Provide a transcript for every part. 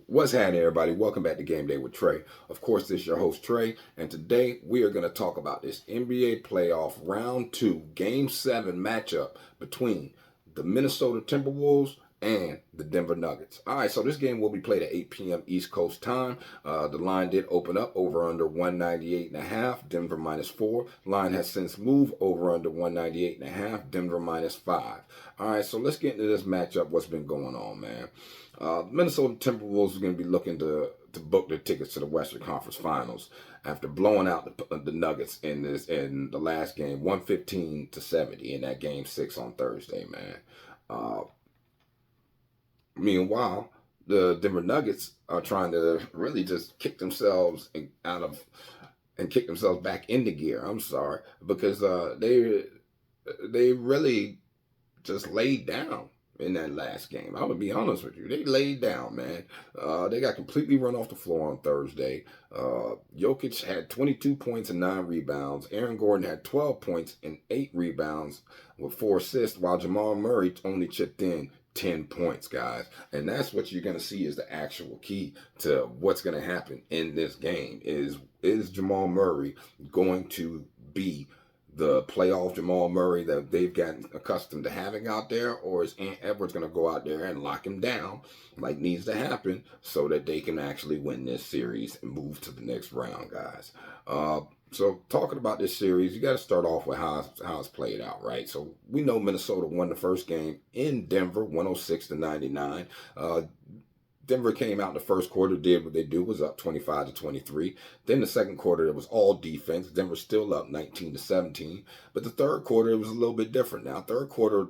What's happening, everybody? Welcome back to Game Day with Trey. Of course, this is your host, Trey, and today we are going to talk about this NBA playoff round 2, Game 7 matchup between the Minnesota Timberwolves and the Denver Nuggets. All right, so this game will be played at 8 p.m. East Coast time. The line did open up over under 198.5, Denver -4. Line has since moved over under 198.5, Denver -5. All right, so let's get into this matchup. What's been going on, man? Minnesota Timberwolves are going to be looking to book their tickets to the Western Conference Finals after blowing out the Nuggets in the last game, 115-70 in that Game 6 on Thursday, man. Meanwhile, the Denver Nuggets are trying to really just kick themselves out of and kick themselves back into gear. I'm sorry, because they really just laid down in that last game. I'm gonna be honest with you. They laid down, man. They got completely run off the floor on Thursday. Jokic had 22 points and 9 rebounds. Aaron Gordon had 12 points and 8 rebounds with 4 assists, while Jamal Murray only chipped in 10 points, guys. And that's what you're going to see is the actual key to what's going to happen in this game. Is Jamal Murray going to be the playoff Jamal Murray that they've gotten accustomed to having out there, or is Ant Edwards going to go out there and lock him down like needs to happen so that they can actually win this series and move to the next round, guys? So talking about this series, you got to start off with how it's played out, right? So we know Minnesota won the first game in Denver, 106-99. Denver came out in the first quarter, did what they do, was up 25-23. Then the second quarter, it was all defense. Denver still up 19-17. But the third quarter, it was a little bit different. Now, third quarter,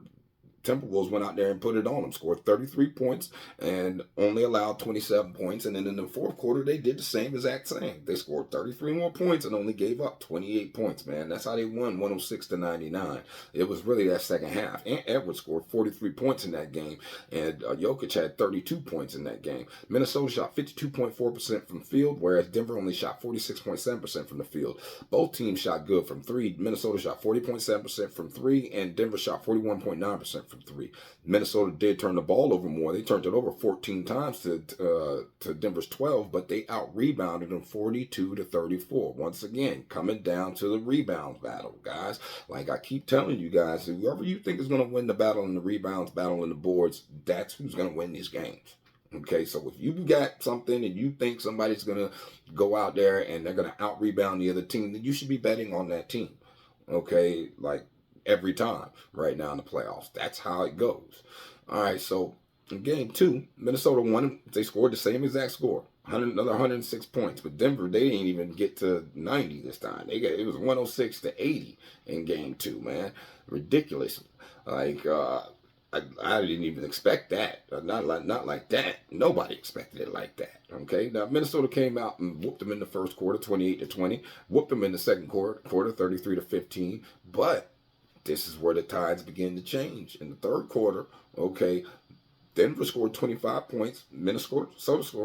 Timberwolves went out there and put it on them, scored 33 points and only allowed 27 points. And then in the fourth quarter, they did the same exact thing. They scored 33 more points and only gave up 28 points, man. That's how they won 106-99. It was really that second half. Ant Edwards scored 43 points in that game, and Jokic had 32 points in that game. Minnesota shot 52.4% from the field, whereas Denver only shot 46.7% from the field. Both teams shot good from three. Minnesota shot 40.7% from three, and Denver shot 41.9% from three. Minnesota did turn the ball over more. They turned it over 14 times to Denver's 12, but they out-rebounded them 42-34. Once again, coming down to the rebounds battle, guys. Like I keep telling you guys, whoever you think is going to win the battle in the rebounds, battle in the boards, that's who's going to win these games. Okay, so if you got something and you think somebody's going to go out there and they're going to out-rebound the other team, then you should be betting on that team. Okay, like every time right now in the playoffs. That's how it goes. All right, so in game 2, Minnesota won. They scored the same exact score, another 106 points. But Denver, they didn't even get to 90 this time. It was 106-80 in game 2, man. Ridiculous. Like I didn't even expect that. Not like that. Nobody expected it like that. Okay. Now Minnesota came out and whooped them in the first quarter, 28-20. Whooped them in the second quarter, 33-15. But this is where the tides begin to change. In the third quarter, okay, Denver scored 25 points. Minnesota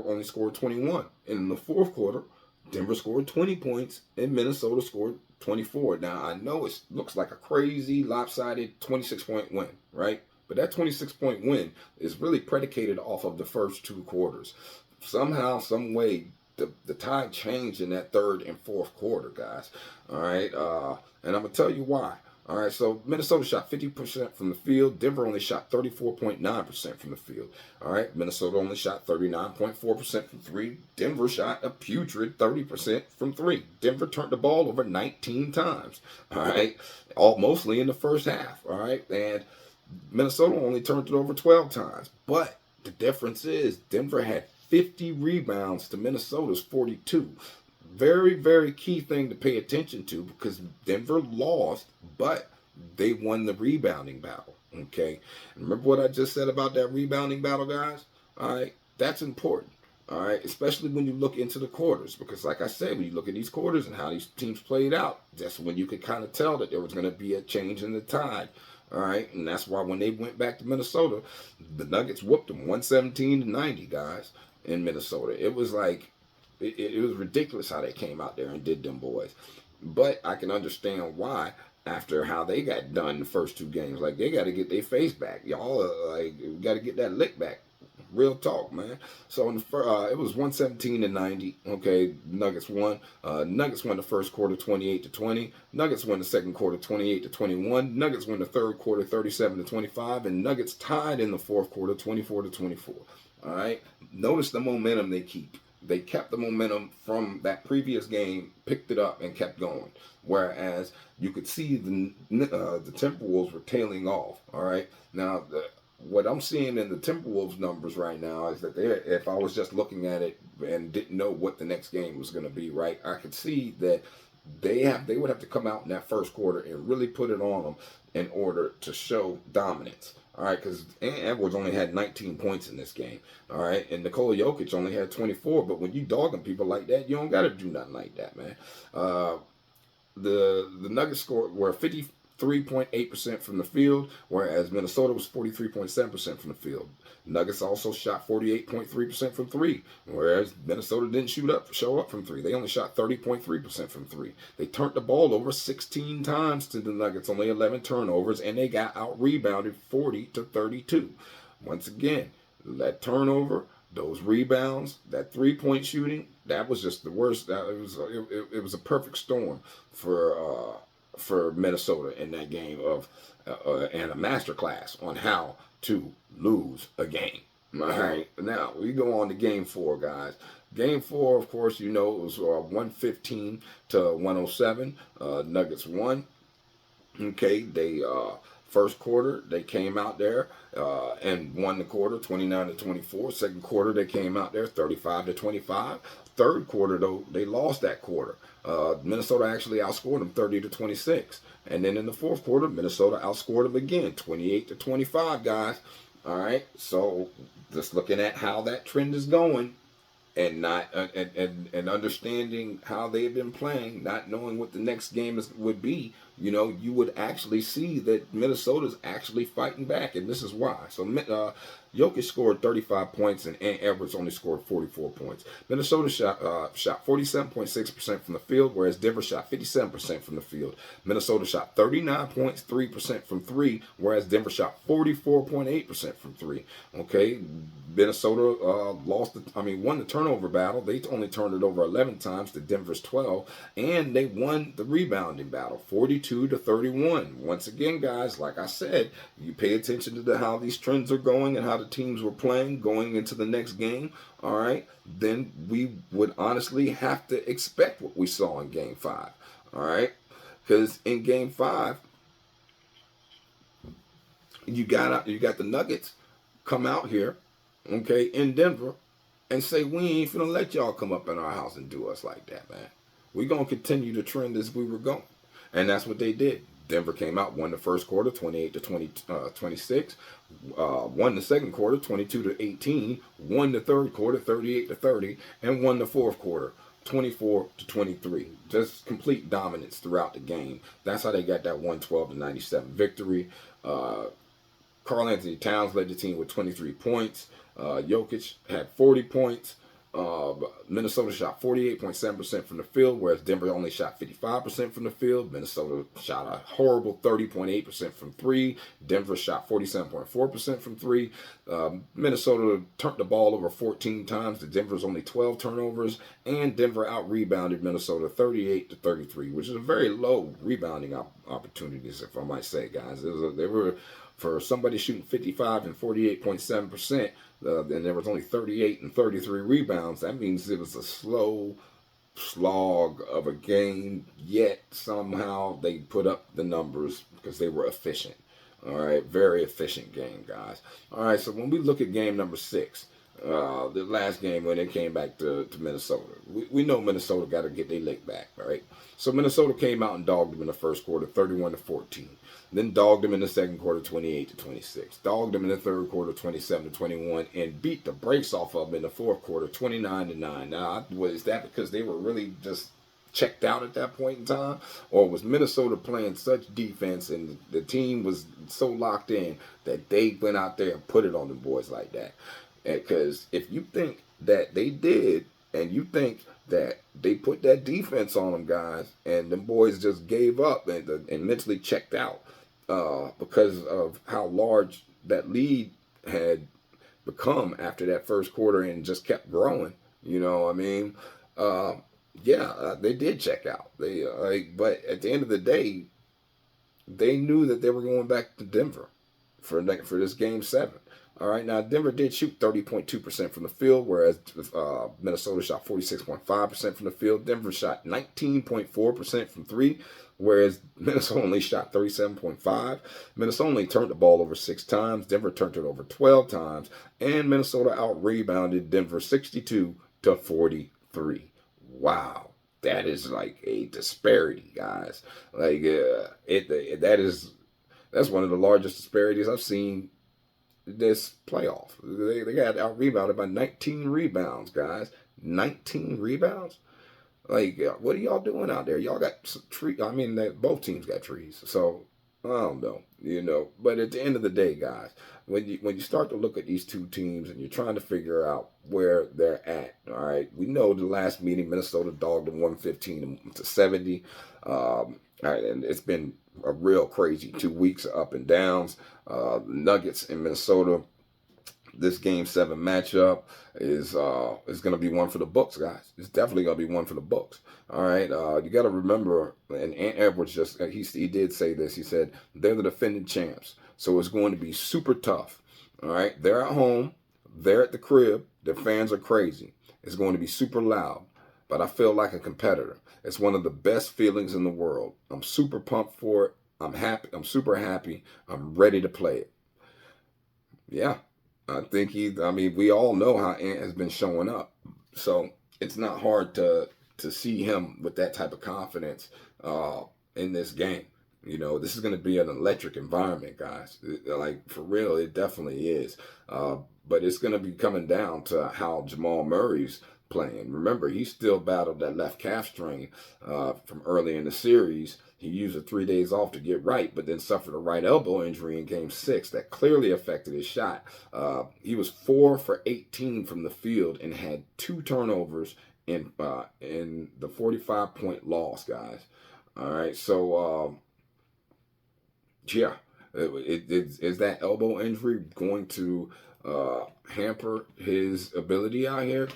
only scored 21. And in the fourth quarter, Denver scored 20 points and Minnesota scored 24. Now, I know it looks like a crazy, lopsided 26-point win, right? But that 26-point win is really predicated off of the first 2 quarters. Somehow, some way, the tide changed in that third and fourth quarter, guys. All right, and I'm going to tell you why. All right, so Minnesota shot 50% from the field. Denver only shot 34.9% from the field. All right, Minnesota only shot 39.4% from 3. Denver shot a putrid 30% from 3. Denver turned the ball over 19 times. All right, mostly in the first half. All right, and Minnesota only turned it over 12 times. But the difference is Denver had 50 rebounds to Minnesota's 42. Very, very key thing to pay attention to because Denver lost, but they won the rebounding battle. Okay. And remember what I just said about that rebounding battle, guys? All right. That's important. All right. Especially when you look into the quarters, because like I said, when you look at these quarters and how these teams played out, that's when you could kind of tell that there was going to be a change in the tide. All right. And that's why when they went back to Minnesota, the Nuggets whooped them 117-90, guys, in Minnesota. It was like, it was ridiculous how they came out there and did them boys. But I can understand why after how they got done the first 2 games. Like, they got to get their face back. Y'all, like, got to get that lick back. Real talk, man. So in the it was 117-90. Okay, Nuggets won. Nuggets won the first quarter 28-20. Nuggets won the second quarter 28-21. Nuggets won the third quarter 37-25, and Nuggets tied in the fourth quarter 24-24. All right. Notice the momentum they keep. They kept the momentum from that previous game, picked it up, and kept going. Whereas you could see the Timberwolves were tailing off. All right. Now, what I'm seeing in the Timberwolves numbers right now is that if I was just looking at it and didn't know what the next game was going to be, right, I could see that they would have to come out in that first quarter and really put it on them in order to show dominance. All right, because Edwards only had 19 points in this game. All right, and Nikola Jokic only had 24. But when you dogging people like that, you don't got to do nothing like that, man. The Nuggets scored were 53.8% from the field, whereas Minnesota was 43.7% from the field. Nuggets also shot 48.3% from three, whereas Minnesota didn't show up from three. They only shot 30.3% from three. They turned the ball over 16 times to the Nuggets, only 11 turnovers, and they got out-rebounded 40-32. Once again, that turnover, those rebounds, that three-point shooting, that was just the worst. It was a perfect storm for Minnesota in that game and a masterclass on how to lose a game. All right, now we go on to game 4, guys. Game 4, of course, it was 115-107. Nuggets won. Okay, they first quarter they came out there and won the quarter 29-24. Second quarter they came out there 35-25. Third quarter though they lost that quarter. Minnesota actually outscored them 30-26. And then in the fourth quarter, Minnesota outscored them again 28-25, guys. All right, so just looking at how that trend is going, and not and understanding how they've been playing, not knowing what the next game would be, you would actually see that Minnesota's actually fighting back, and this is why. So Jokic scored 35 points, and Edwards only scored 44 points. Minnesota shot 47.6% from the field, whereas Denver shot 57% from the field. Minnesota shot 39.3% from three, whereas Denver shot 44.8% from three. Okay, Minnesota won the turnover battle. They only turned it over 11 times to Denver's 12, and they won the rebounding battle 42-31. Once again, guys, like I said, you pay attention to how these trends are going and how the teams were playing going into the next game, all right, then we would honestly have to expect what we saw in Game 5, all right? Because in Game 5, you got the Nuggets come out here, okay, in Denver, and say, we ain't finna let y'all come up in our house and do us like that, man. We're going to continue the trend as we were going. And that's what they did. Denver came out, won the first quarter 28-26, won the second quarter 22-18, won the third quarter 38-30, and won the fourth quarter 24-23. Just complete dominance throughout the game. That's how they got that 112-97 victory. Karl Anthony Towns led the team with 23 points. Jokic had 40 points. Minnesota shot 48.7% from the field, whereas Denver only shot 55% from the field. Minnesota shot a horrible 30.8% from three. Denver shot 47.4% from three. Minnesota turned the ball over 14 times. The Denver's only 12 turnovers, and Denver out-rebounded Minnesota 38-33, which is a very low rebounding opportunities, if I might say, guys. They were, for somebody shooting 55 and 48.7%, and there was only 38 and 33 rebounds. That means it was a slow slog of a game, yet somehow they put up the numbers because they were efficient. All right, very efficient game, guys. All right, so when we look at game number 6, the last game when they came back to Minnesota, we know Minnesota got to get their lick back, right? So Minnesota came out and dogged them in the first quarter, 31-14. Then dogged them in the second quarter, 28-26. Dogged them in the third quarter, 27-21, and beat the brakes off of them in the fourth quarter, 29-9. Now, was that because they were really just checked out at that point in time, or was Minnesota playing such defense and the team was so locked in that they went out there and put it on the boys like that? Because if you think that they did, and you think that they put that defense on them, guys, and them boys just gave up and mentally checked out because of how large that lead had become after that first quarter and just kept growing. You know what I mean? Uh, yeah, they did check out. But at the end of the day, they knew that they were going back to Denver for this game seven. All right, now Denver did shoot 30.2% from the field, whereas Minnesota shot 46.5% from the field. Denver shot 19.4% from three, whereas Minnesota only shot 37.5. Minnesota only turned the ball over 6 times. Denver turned it over 12 times, and Minnesota out rebounded Denver 62-43. Wow, that is like a disparity, guys. Like that's one of the largest disparities I've seen this playoff. They got out rebounded by 19 rebounds, guys. 19 rebounds. Like, what are y'all doing out there? Y'all got some tree. I mean, both teams got trees. So I don't know, But at the end of the day, guys, when you start to look at these two teams and you're trying to figure out where they're at, all right. We know the last meeting Minnesota dogged them 115-70. All right, and it's been a real crazy 2 weeks of up and downs. Nuggets in Minnesota. This game seven matchup is going to be one for the books, guys. It's definitely going to be one for the books. All right, you got to remember, and Ant Edwards he did say this. He said they're the defending champs, so it's going to be super tough. All right, they're at home, they're at the crib. Their fans are crazy. It's going to be super loud, but I feel like a competitor. It's one of the best feelings in the world. I'm super pumped for it. I'm happy. I'm super happy. I'm ready to play it. Yeah. I think we all know how Ant has been showing up. So it's not hard to see him with that type of confidence in this game. This is going to be an electric environment, guys. Like, for real, it definitely is. But it's going to be coming down to how Jamal Murray's playing. Remember, he still battled that left calf strain from early in the series. He used the 3 days off to get right, but then suffered a right elbow injury in game 6 that clearly affected his shot. He was 4 for 18 from the field and had 2 turnovers in the 45-point loss, guys. All right, so yeah, is that elbow injury going to hamper his ability out here?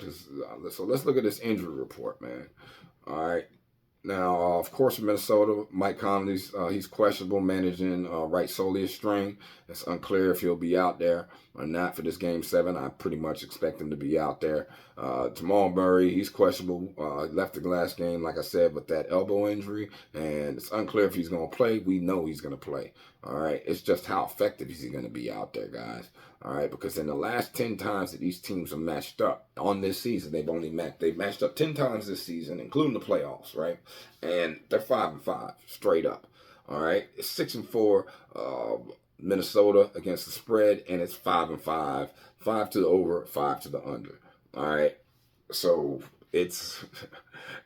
So let's look at this injury report, man. All right. Now, of course, Minnesota, Mike Conley's he's questionable, managing right soleus strain. It's unclear if he'll be out there or not for this game 7. I pretty much expect him to be out there. Jamal Murray, he's questionable. Left the last game, like I said, with that elbow injury, and it's unclear if he's going to play. We know he's going to play. All right, it's just how effective is he going to be out there, guys? All right, because in the last 10 times that these teams are matched up on this season, they've matched up 10 times this season, including the playoffs, right? And they're 5-5 straight up. All right, it's 6-4 Minnesota against the spread, and it's 5-5, 5 to the over, 5 to the under. All right, so it's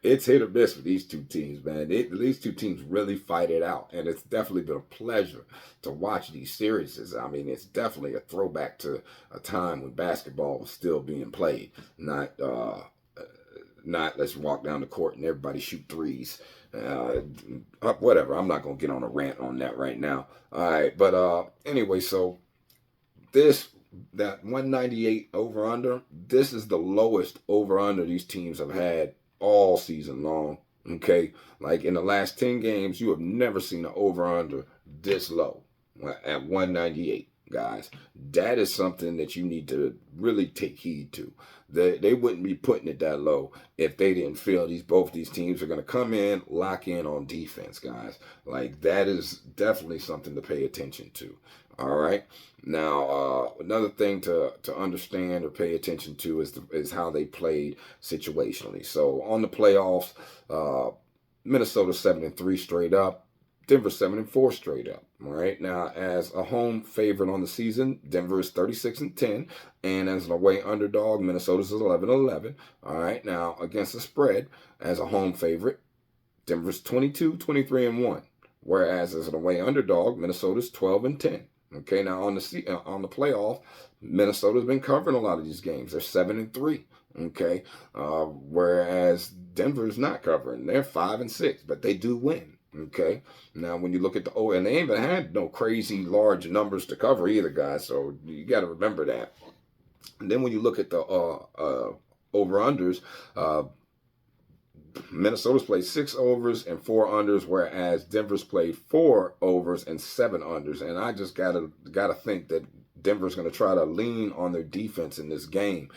hit or miss with these two teams, man. These two teams really fight it out, and it's definitely been a pleasure to watch these series. I mean, it's definitely a throwback to a time when basketball was still being played, not let's walk down the court and everybody shoot threes. Whatever. I'm not gonna get on a rant on that right now. All right, but anyway, so that 198 over under, this is the lowest over under these teams have had all season long. Okay, like in the last 10 games, you have never seen an over under this low at 198. Guys, that is something that you need to really take heed to. They wouldn't be putting it that low if they didn't feel both these teams are going to come in, lock in on defense, guys. Like, that is definitely something to pay attention to. All right. Now, another thing to understand or pay attention to is how they played situationally. So on the playoffs, Minnesota 7-3 straight up. Denver 7-4 straight up. All right. Now, as a home favorite on the season, Denver is 36-10, and as an away underdog, Minnesota's 11-11. All right. Now, against the spread, as a home favorite, Denver's 22-23-1, whereas as an away underdog, Minnesota's 12-10. Okay. Now on the playoff, Minnesota's been covering a lot of these games. They're 7-3. Okay. Whereas Denver's not covering. They're 5-6, but they do win. Okay. Now, when you look at and they haven't had no crazy large numbers to cover either, guys. So you got to remember that. And then when you look at the over-unders, Minnesota's played 6 overs and 4 unders, whereas Denver's played 4 overs and 7 unders. And I just gotta think that Denver's going to try to lean on their defense in this game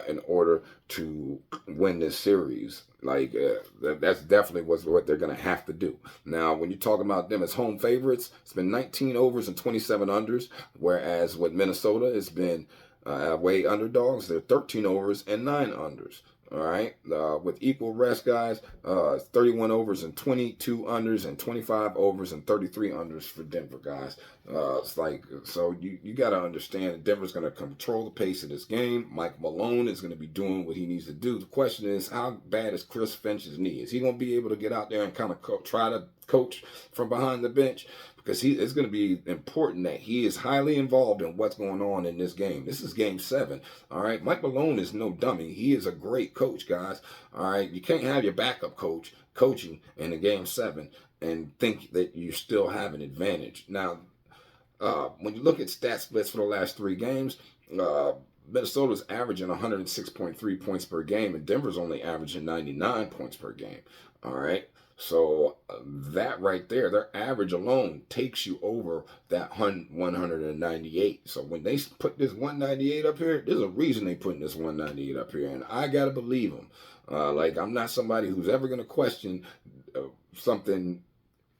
in order to win this series. Like that's definitely what they're going to have to do. Now, when you talk about them as home favorites, it's been 19 overs and 27 unders, whereas with Minnesota, it's been away underdogs. They're 13 overs and 9 unders. All right, with equal rest, guys, 31 overs and 22 unders, and 25 overs and 33 unders for Denver, guys. It's like, so you got to understand that Denver's going to control the pace of this game. Mike Malone is going to be doing what he needs to do. The question is, how bad is Chris Finch's knee? Is he going to be able to get out there and kind of try to coach from behind the bench? Because it's going to be important that he is highly involved in what's going on in this game. This is game 7. All right. Mike Malone is no dummy. He is a great coach, guys. All right. You can't have your backup coach coaching in a game 7 and think that you still have an advantage. Now, when you look at stat splits for the last 3 games, Minnesota's averaging 106.3 points per game, and Denver's only averaging 99 points per game. All right. So that right there, their average alone takes you over that 198. So when they put this 198 up here, there's a reason they putting this 198 up here, and I gotta believe them. Like, I'm not somebody who's ever gonna question something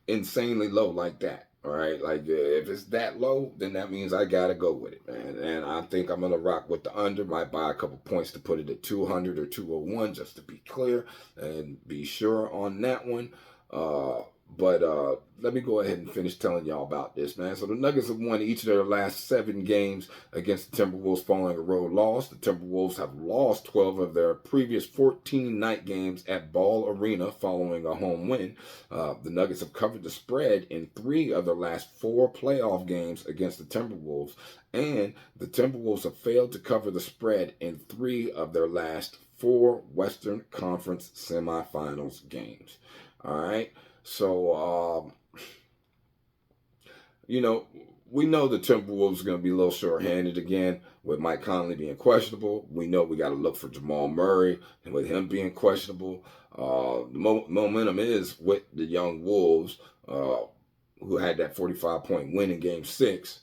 insanely low like that. All right, like if it's that low, then that means I gotta go with it, man. And I think I'm gonna rock with the under. Might buy a couple points to put it at 200 or 201, just to be clear and be sure on that one. But let me go ahead and finish telling y'all about this, man. So the Nuggets have won each of their last 7 games against the Timberwolves following a road loss. The Timberwolves have lost 12 of their previous 14 night games at Ball Arena following a home win. The Nuggets have covered the spread in 3 of their last 4 playoff games against the Timberwolves. And the Timberwolves have failed to cover the spread in 3 of their last 4 Western Conference semifinals games. All right. So, we know the Timberwolves are going to be a little short-handed again with Mike Conley being questionable. We know we got to look for Jamal Murray, and with him being questionable, the momentum is with the young Wolves, who had that 45-point win in Game 6.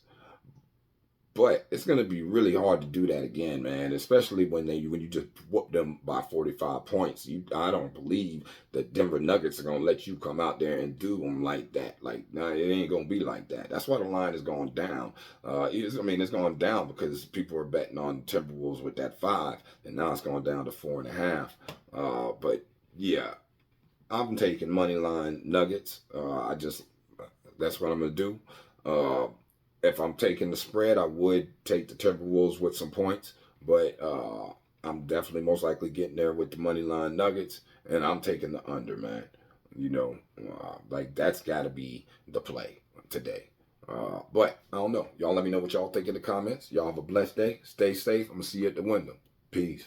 But it's going to be really hard to do that again, man, especially when you just whoop them by 45 points. I don't believe that Denver Nuggets are going to let you come out there and do them like that. Like, nah, it ain't going to be like that. That's why the line is going down. It's going down because people are betting on Timberwolves with that 5, and now it's going down to 4.5. But, yeah, I'm taking money line Nuggets. That's what I'm going to do. If I'm taking the spread, I would take the Timberwolves with some points, but I'm definitely most likely getting there with the money line Nuggets, and I'm taking the under, man. Like that's got to be the play today. But I don't know. Y'all let me know what y'all think in the comments. Y'all have a blessed day. Stay safe. I'm going to see you at the window. Peace.